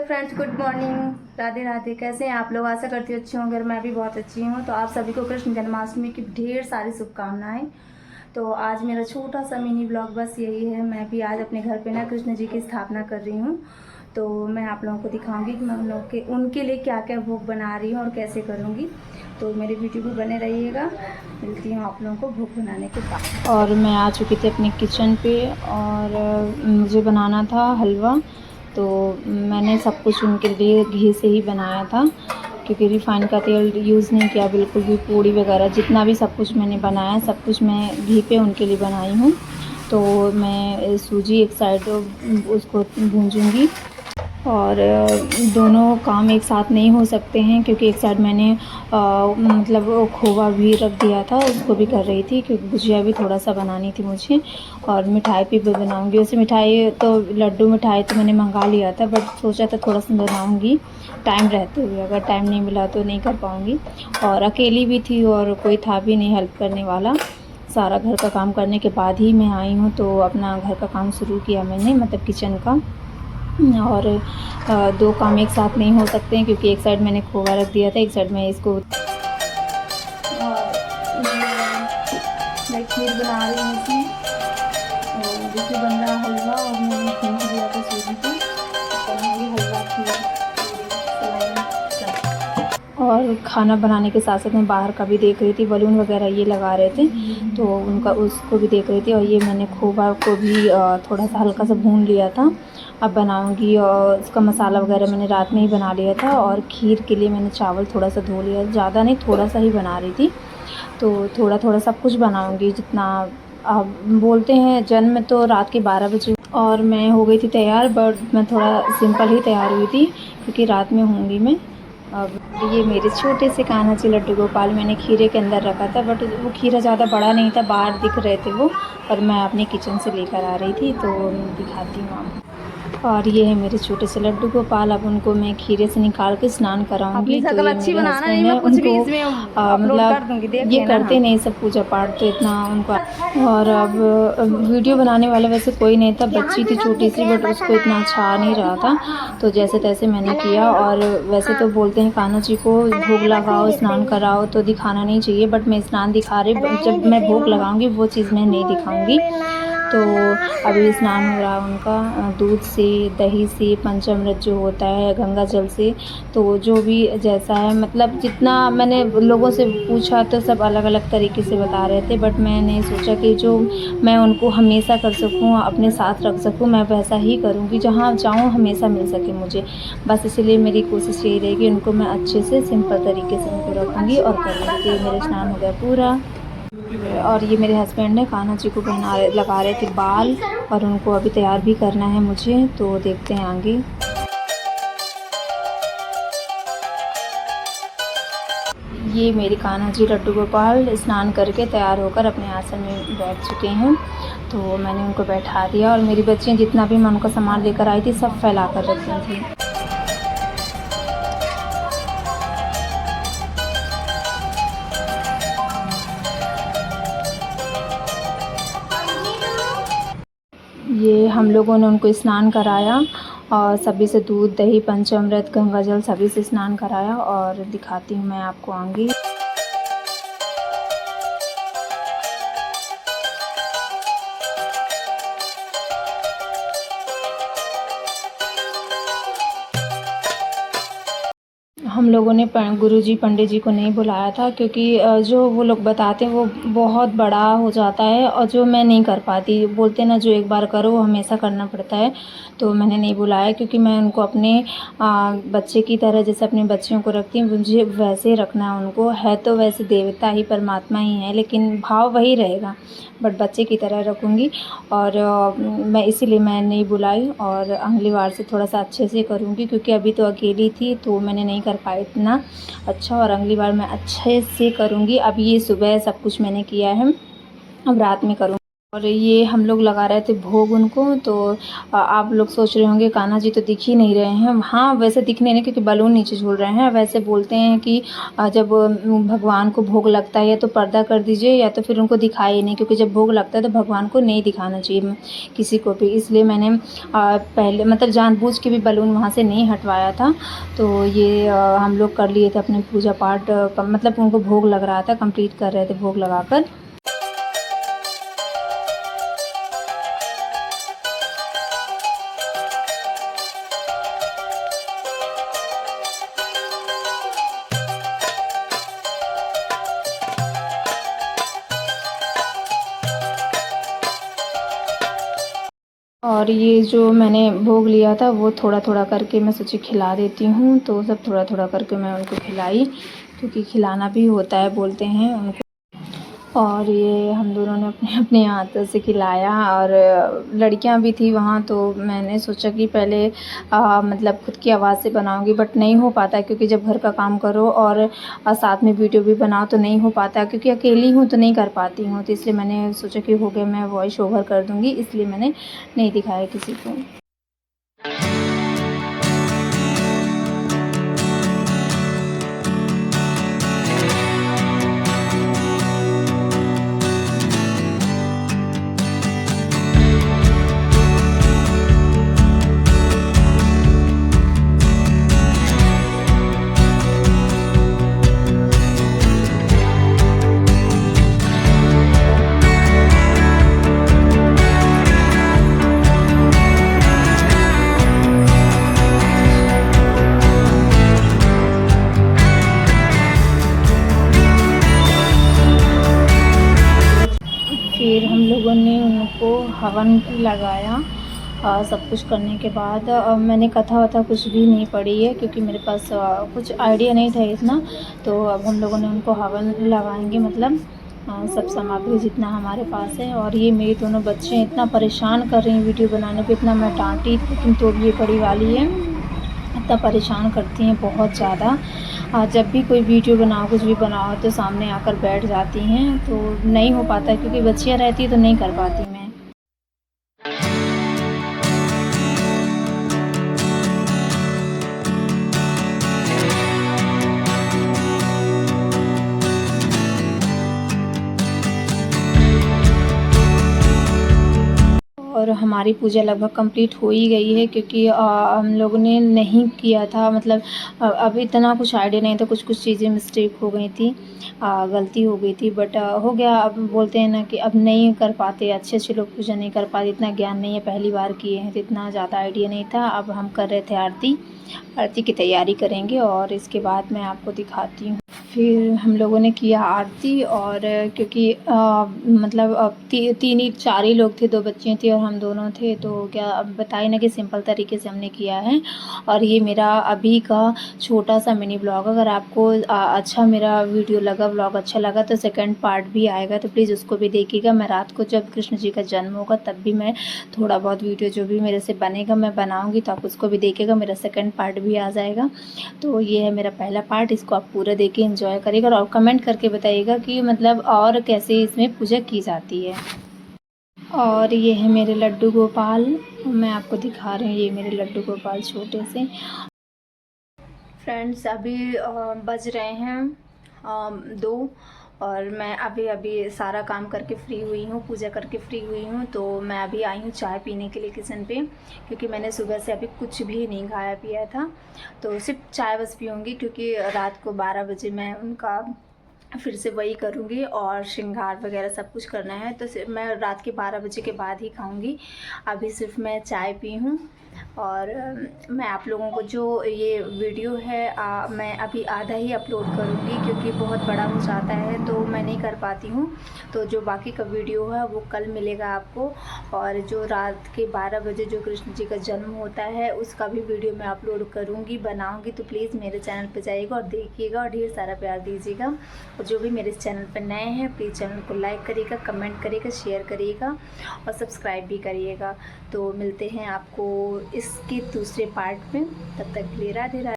Hello friends, good morning, Radhe Radhe. कैसे हैं आप लोग? आशा करती हूँ अच्छे होंगे और मैं भी बहुत अच्छी हूँ। तो आप सभी को कृष्ण जन्माष्टमी की ढेर सारी शुभकामनाएं। तो आज मेरा छोटा सा मिनी ब्लॉग बस यही है। मैं भी आज अपने घर पे ना कृष्ण जी की स्थापना कर रही हूँ। तो मैं आप लोगों को दिखाऊंगी कि मैं उनके लिए क्या क्या भोग बना रही हूँ और कैसे करूँगी। तो मेरे वीडियो में बने रहिएगा। मिलती हूँ आप लोगों को भोग बनाने के बाद। और मैं आ चुकी थी अपने किचन पे और मुझे बनाना था हलवा। तो मैंने सब कुछ उनके लिए घी से ही बनाया था, क्योंकि रिफ़ाइन का तेल यूज़ नहीं किया बिल्कुल भी। पूड़ी वगैरह जितना भी सब कुछ मैंने बनाया, सब कुछ मैं घी पे उनके लिए बनाई हूँ। तो मैं सूजी एक साइड उसको भूंजूंगी, और दोनों काम एक साथ नहीं हो सकते हैं, क्योंकि एक साइड मैंने मतलब खोवा भी रख दिया था, उसको भी कर रही थी, क्योंकि गुजिया भी थोड़ा सा बनानी थी मुझे। और मिठाई भी बनाऊंगी। वैसे मिठाई तो लड्डू मिठाई तो मैंने मंगा लिया था, बट सोचा था थोड़ा सा बनाऊंगी टाइम रहते हुए। अगर टाइम नहीं मिला तो नहीं कर पाऊंगी। और अकेली भी थी और कोई था भी नहीं हेल्प करने वाला। सारा घर का काम करने के बाद ही मैं आई हूँ, तो अपना घर का काम शुरू किया मैंने, मतलब किचन का। और दो काम एक साथ नहीं हो सकते हैं, क्योंकि एक साइड मैंने खोवा रख दिया था, एक साइड में इसको। और मैं खीर बना रही हूँ इसमें, और जैसे बन रहा हलवा, और मैंने भून दिया था सूजी को। बनाऊंगी हलवा, खीर, पूरी, सलाइन सब। और खाना बनाने के साथ साथ मैं बाहर का भी देख रही थी, बलून वगैरह ये लगा रहे थे, तो उनका उसको भी देख रही थी। और ये मैंने खोवा को भी थोड़ा सा हल्का सा भून लिया था। अब बनाऊंगी, और उसका मसाला वगैरह मैंने रात में ही बना लिया था। और खीर के लिए मैंने चावल थोड़ा सा धो लिया, ज़्यादा नहीं, थोड़ा सा ही बना रही थी। तो थोड़ा थोड़ा सब कुछ बनाऊंगी जितना। अब बोलते हैं जन्म तो रात के 12 बजे, और मैं हो गई थी तैयार, बट मैं थोड़ा सिंपल ही तैयार हुई थी, क्योंकि रात में होंगी मैं। अब ये मेरे छोटे से कान्हा जी लड्डू गोपाल मैंने खीरे के अंदर रखा था, बट वो खीरा ज़्यादा बड़ा नहीं था, बाहर दिख रहे थे वो, और मैं अपने किचन से लेकर आ रही थी। तो दिखाती हूँ आपको। और ये है मेरे छोटे से लड्डू गोपाल। अब उनको मैं खीरे से निकाल के स्नान अपनी कराऊंगी। तो शक्ल ये अच्छी मेरे बनाना नहीं, हस्बैंड मैं है, कुछ भी उनको इसमें अपलोड कर मतलब दूंगी, देख ये लेना। करते हाँ, नहीं सब पूजा पाठ, तो इतना उनको। और अब वीडियो बनाने वाला वैसे कोई नहीं था, बच्ची थी छोटी सी, बट उसको इतना अच्छा आ नहीं रहा था, तो जैसे तैसे मैंने किया। और वैसे तो बोलते हैं कान्हा जी को भोग लगाओ, स्नान कराओ, तो दिखाना नहीं चाहिए, बट मैं स्नान दिखा रही, जब मैं भोग लगाऊंगी वो चीज़ मैं नहीं दिखाऊंगी। तो अभी स्नान हो रहा है उनका दूध से, दही से, पंचामृत जो होता है, गंगा जल से। तो जो भी जैसा है, मतलब जितना मैंने लोगों से पूछा तो सब अलग अलग तरीके से बता रहे थे, बट मैंने सोचा कि जो मैं उनको हमेशा कर सकूं, अपने साथ रख सकूं, मैं वैसा ही करूंगी, जहां जाऊं हमेशा मिल सके मुझे। बस इसलिए मेरी कोशिश यही रहेगी, उनको मैं अच्छे से सिंपल तरीके से उनको रखूंगी और करूँगी। तो ये मेरा स्नान हो गया पूरा। और ये मेरे हस्बैंड है, कान्हा जी को लगा रहे थे बाल, और उनको अभी तैयार भी करना है मुझे, तो देखते हैं आगे। ये मेरे कान्हा जी लड्डू गोपाल स्नान करके तैयार होकर अपने आसन में बैठ चुके हैं। तो मैंने उनको बैठा दिया, और मेरी बच्चियाँ जितना भी मैं उनका सामान लेकर आई थी सब फैला कर रखी थी। ये हम लोगों ने उनको स्नान कराया, और सभी से दूध, दही, पंचामृत, गंगा जल सभी से स्नान कराया। और दिखाती हूँ मैं आपको आगे। हम लोगों ने गुरुजी पंडित जी को नहीं बुलाया था, क्योंकि जो वो लोग बताते हैं वो बहुत बड़ा हो जाता है, और जो मैं नहीं कर पाती। बोलते ना, जो एक बार करो वो हमेशा करना पड़ता है। तो मैंने नहीं बुलाया, क्योंकि मैं उनको अपने बच्चे की तरह, जैसे अपने बच्चियों को रखती हूँ, मुझे वैसे ही रखना है उनको। है तो वैसे देवता ही, परमात्मा ही है, लेकिन भाव वही रहेगा, बट बच्चे की तरह रखूँगी। और मैं इसीलिए मैं नहीं बुलाई, और अगली बार से थोड़ा सा अच्छे से करूँगी, क्योंकि अभी तो अकेली थी तो मैंने नहीं कर पाई इतना अच्छा। और अगली बार मैं अच्छे से करूँगी। अब ये सुबह सब कुछ मैंने किया है, अब रात में करूँगी। और ये हम लोग लगा रहे थे भोग उनको। तो आप लोग सोच रहे होंगे कान्हा जी तो दिख ही नहीं रहे हैं। हाँ, वैसे दिख नहीं रहे क्योंकि बलून नीचे झूल रहे हैं। वैसे बोलते हैं कि जब भगवान को भोग लगता है या तो पर्दा कर दीजिए या तो फिर उनको दिखाई नहीं, क्योंकि जब भोग लगता है तो भगवान को नहीं दिखाना चाहिए किसी को भी। इसलिए मैंने पहले मतलब जानबूझ के भी बलून वहाँ से नहीं हटवाया था। तो ये हम लोग कर लिए थे अपने पूजा पाठ, मतलब उनको भोग लग रहा था, कंप्लीट कर रहे थे भोग लगाकर। और ये जो मैंने भोग लिया था वो थोड़ा थोड़ा करके मैं सोची खिला देती हूँ। तो सब थोड़ा थोड़ा करके मैं उनको खिलाई, क्योंकि खिलाना भी होता है बोलते हैं उनको। और ये हम दोनों ने अपने अपने हाथों से खिलाया। और लड़कियां भी थी वहाँ, तो मैंने सोचा कि पहले मतलब खुद की आवाज़ से बनाऊंगी, बट नहीं हो पाता क्योंकि जब घर का काम करो और साथ में वीडियो भी बनाओ तो नहीं हो पाता, क्योंकि अकेली हूँ तो नहीं कर पाती हूँ। तो इसलिए मैंने सोचा कि हो गया, मैं वॉइस ओवर कर दूँगी, इसलिए मैंने नहीं दिखाया किसी को। फिर हम लोगों ने उनको हवन भी लगाया। सब कुछ करने के बाद मैंने कथा वथा कुछ भी नहीं पढ़ी है, क्योंकि मेरे पास कुछ आइडिया नहीं था इतना। तो अब हम लोगों ने उनको हवन लगाएंगे, मतलब सब सामग्री जितना हमारे पास है। और ये मेरी दोनों बच्चे इतना परेशान कर रही हैं वीडियो बनाने पे, इतना मैं डांटी लेकिन तो भी ये बड़ी वाली है, इतना परेशान करती हैं बहुत ज़्यादा। जब भी कोई वीडियो बनाओ कुछ भी बनाओ तो सामने आकर बैठ जाती हैं, तो नहीं हो पाता क्योंकि बच्चियाँ रहती है तो नहीं कर पाती मैं। और हमारी पूजा लगभग कंप्लीट हो ही गई है, क्योंकि हम लोगों ने नहीं किया था, मतलब अब इतना कुछ आइडिया नहीं था, कुछ कुछ चीज़ें मिस्टेक हो गई थी, गलती हो गई थी, बट हो गया। अब बोलते हैं ना कि अब नहीं कर पाते, अच्छे अच्छे लोग पूजा नहीं कर पाते, इतना ज्ञान नहीं है, पहली बार किए हैं तो इतना ज़्यादा आइडिया नहीं था। अब हम कर रहे थे आरती की तैयारी करेंगे और इसके बाद मैं आपको दिखाती हूँ। फिर हम लोगों ने किया आरती, और क्योंकि मतलब अब तीन ही चार ही लोग थे, 2 बच्चियाँ थी और हम दोनों थे, तो क्या अब बताइए ना कि सिंपल तरीके से हमने किया है। और ये मेरा अभी का छोटा सा मिनी ब्लॉग, अगर आपको अच्छा मेरा वीडियो लगा, ब्लॉग अच्छा लगा तो सेकंड पार्ट भी आएगा, तो प्लीज़ उसको भी देखिएगा। मैं रात को जब कृष्ण जी का जन्म होगा तब भी मैं थोड़ा बहुत वीडियो जो भी मेरे से बनेगा मैं बनाऊँगी, तो आप उसको भी देखिएगा, मेरा सेकंड पार्ट भी आ जाएगा। तो ये है मेरा पहला पार्ट, इसको आप पूरा देखिए, एंजॉय करिएगा और कमेंट करके बताइएगा कि मतलब और कैसे इसमें पूजा की जाती है। और ये है मेरे लड्डू गोपाल, मैं आपको दिखा रही हूँ, ये मेरे लड्डू गोपाल छोटे से। फ्रेंड्स अभी बज रहे हैं 2, और मैं अभी सारा काम करके फ्री हुई हूँ, पूजा करके फ्री हुई हूँ। तो मैं अभी आई हूँ चाय पीने के लिए किचन पे, क्योंकि मैंने सुबह से अभी कुछ भी नहीं खाया पिया था, तो सिर्फ चाय बस पीऊँगी, क्योंकि रात को 12 बजे मैं उनका फिर से वही करूँगी और श्रृंगार वगैरह सब कुछ करना है, तो मैं रात के 12 बजे के बाद ही खाऊँगी। अभी सिर्फ मैं चाय पी हूँ। और मैं आप लोगों को जो ये वीडियो है मैं अभी आधा ही अपलोड करूँगी, क्योंकि बहुत बड़ा हो जाता है तो मैं नहीं कर पाती हूँ। तो जो बाकी का वीडियो है वो कल मिलेगा आपको। और जो रात के 12 बजे जो कृष्ण जी का जन्म होता है उसका भी वीडियो मैं अपलोड करूँगी, बनाऊँगी। तो प्लीज़ मेरे चैनल पर जाइएगा और देखिएगा और ढेर सारा प्यार दीजिएगा। और जो भी मेरे चैनल पर नए हैं प्लीज़ चैनल को लाइक करिएगा, कमेंट करिएगा, शेयर करिएगा और सब्सक्राइब भी करिएगा। तो मिलते हैं आपको इसके दूसरे पार्ट में, तब तक के लिए राधे राधे।